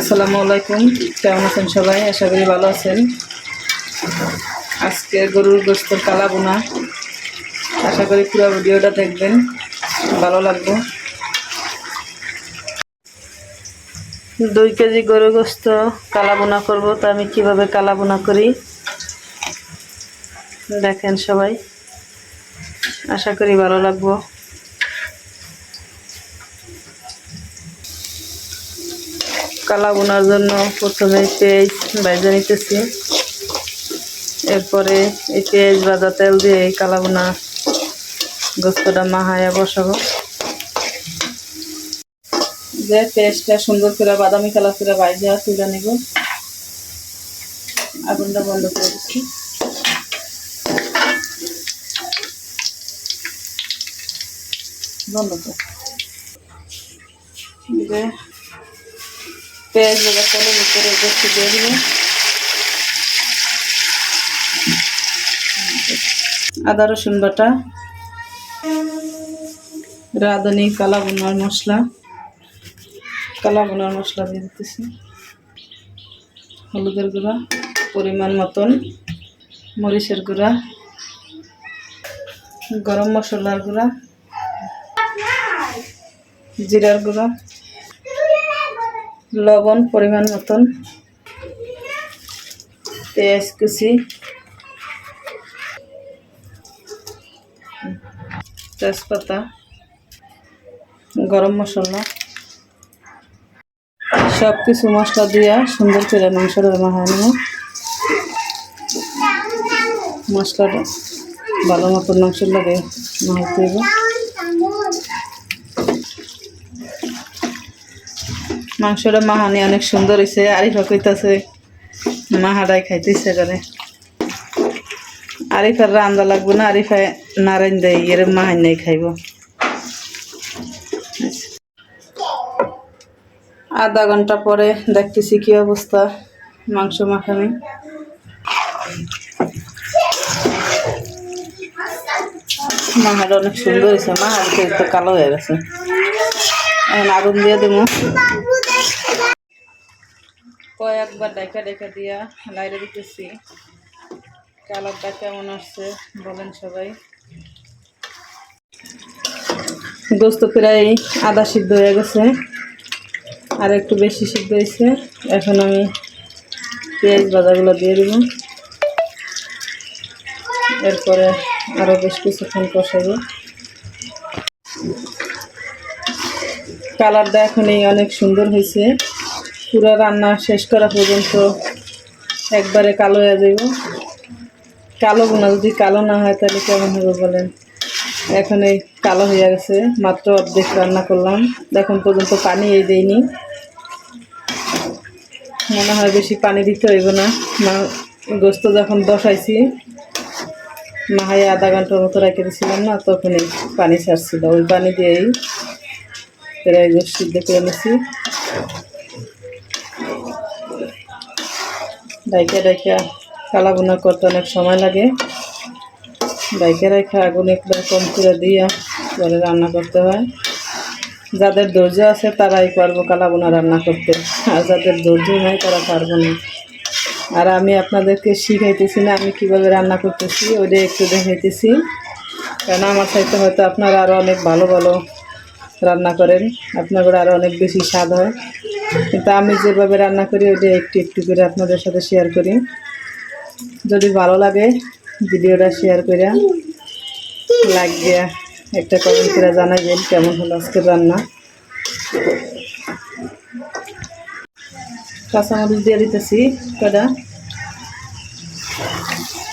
আসসালামু আলাইকুম, কেমন আছেন সবাই? আশা করি ভালো আছেন। আজকে গরুর গোশতের কালা বোনা, আশা করি পুরো ভিডিওটা দেখবেন, ভালো লাগবে। 2 কেজি গরুর গোশত কালা বোনা করবো, তো আমি কিভাবে কালা বোনা করি দেখেন সবাই, আশা করি ভালো লাগবে। কালা বোনার জন্য প্রথমে পেঁয়াজ ভাজা নিতেছি, এরপরে এই পেঁয়াজ ভাজা তেল দিয়ে এই কালা বোনা গোস্তটা মাহায়া বসাবো। যে পেঁয়াজটা সুন্দর করে বাদামি কালার করে ভাজা তুলে নিব। আগুনটা বন্ধ করে দিচ্ছি। বন্ধ করে যে পেঁয়াজ ভাজা তেলের ভিতরে গোস্ত দিয়ে দিব। আদা রসুন বাটা, রাঁধুনি কালা বোনার মশলা, কালা বোনার মশলা দিয়ে দিতেছি। হলুদের গুঁড়া পরিমাণ মতন, মরিচের গুঁড়া, গরম মশলার গুঁড়া, জিরার গুঁড়া, লবণ পরিমাণ মতন, পেঁয়াজ কুচি, তেজপাতা, গরম মশলা, সব কিছু মশলা দিয়ে সুন্দর করে মাংসটা মাখায় নেব। মশলাটা ভালো মতন মাংসের লাগে মাখাতে হবে। মাংসটা মাহানি অনেক সুন্দর হয়েছে। আরিফা কইতাছে মাহাটাই খাইতে ইচ্ছে করে। আরিফার রান্দা লাগবে না, আরিফায় নারায়ণ দেয় এর মাহাই নেই খাইব। আধা ঘন্টা পরে দেখতেছি কি অবস্থা মাংস মাখানি। মাহাটা অনেক সুন্দর হয়েছে, মাহার তো কালো হয়ে গেছে। এখন আগুন দিয়ে দেবো। কয়েকবার ডাইকা ডাইকা দিয়া লাইরে দিতেছি। কালারটা কেমন আসছে বলেন সবাই। গোস্ত প্রায় আধা সিদ্ধ হয়ে গেছে, আর একটু বেশি সিদ্ধ হয়েছে। এখন আমি পেঁয়াজ ভাজাগুলো দিয়ে দিব। এরপরে আরও বেশ কিছুক্ষণ কষাবো। কালারটা এখনই অনেক সুন্দর হয়েছে। পুরো রান্না শেষ করা পর্যন্ত একবারে কালো হয়ে যাব। কালো বোনা যদি কালো না হয় তাহলে কেমন হবে বলেন। এখন এই কালো হয়ে গেছে, মাত্র অর্ধেক রান্না করলাম, এখন পর্যন্ত পানি দেইনি। মনে হয় বেশি পানি দিতে হইব না। গোস্ত যখন বসাইছি মাহাই আধা ঘন্টার মতো রেখে দিয়েছিলাম না, তখনই পানি ছাড়ছিল। ওই পানি দিয়েই প্রায় গোস্ত সিদ্ধ করে নিছি। ডাইকা ডাইকা কালা বোনা করতে অনেক সময় লাগে। ডাইকা রেখা আগুন একবার কম করে দিয়ে পরে রান্না করতে হয়। যাদের ধৈর্য আছে তারাই পারবো কালা বোনা রান্না করতে, আর যাদের ধৈর্য নাই তারা পারবো না। আর আমি আপনাদেরকে শিখাইতেছি না আমি কিভাবে রান্না করতেছি, ওইটা একটু দেখাইতেছি। কারণ আমার সাথে হয়তো আপনারা আরও অনেক ভালো ভালো রান্না করেন, আপনাদের আরও অনেক বেশি স্বাদ হয়। কিন্তু আমি যেভাবে রান্না করি ওইটা একটু একটু করে আপনাদের সাথে শেয়ার করি। যদি ভালো লাগে ভিডিওটা শেয়ার করে লাইক দিয়ে একটা কমেন্ট করে জানাবেন কেমন হলো আজকের রান্না। কাঁচামরিচ দিয়ে দিতেছি কটা,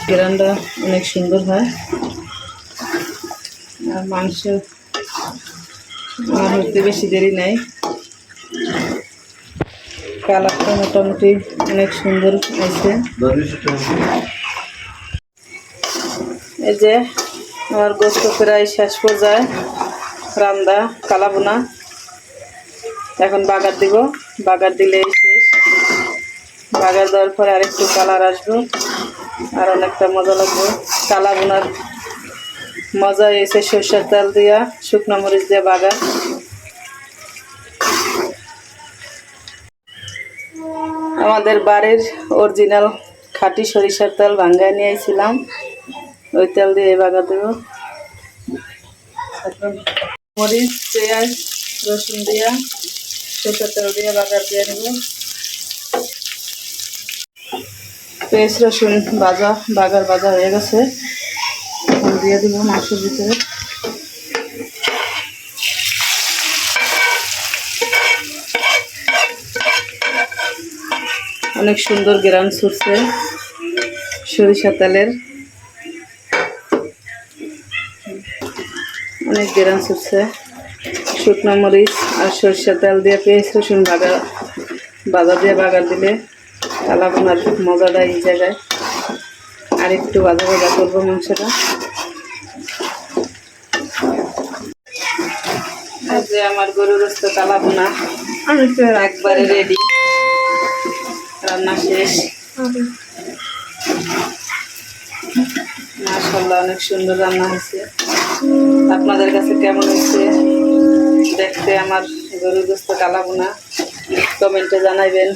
গ্রানটা অনেক সুন্দর হয়। আর মাংস আমার হতে বেশি দেরি নাই। কালারটা মোটামুটি অনেক সুন্দর হয়েছে। এই যে আমার গোস্ত প্রায় শেষ পর্যায়ে রান্দা কালা বোনা। এখন বাগার দিব, বাগার দিলেই শেষ। বাগার দেওয়ার পরে আরেকটু কালার আসবে, আর অনেকটা মজা লাগবে। কালা বোনার মজা এসে সরষের তেল দিয়া শুকনো মরিচ দিয়ে বাগার। আমাদের বাড়ির অরিজিনাল খাঁটি সরিষার তেল ভাঙ্গায় নিয়ে আইছিলাম, ওই তেল দিয়ে বাগা দেব। মরিচ, পেঁয়াজ, রসুন দিয়া সরষের তেল দিয়ে বাগার দিয়ে নেব। পেঁয়াজ রসুন বাগার ভাজা হয়ে গেছে, এখন দিয়ে দেবো মাংসের ভিতরে। অনেক সুন্দর গ্রাম ছুটছে সরিষা তেলের, অনেক গ্রাম ছুটছে। শুকনো মরিচ আর সরিষা তেল দিয়ে পেঁয়াজ রসুন ভাজা দিয়ে বাগার দিলে কালা বোনার মজাটা এই জায়গায়। আর একটু ভাজা ভাজা করবো মাংসটা। যে আমার গরুর গোশত কালা বোনা একবারে রেডি, রান্না শেষ। মাশাআল্লাহ অনেক সুন্দর রান্না হয়েছে। আপনাদের কাছে কেমন হয়েছে দেখতে আমার গরুর গোশত কালা বোনা কমেন্টে জানাইবেন।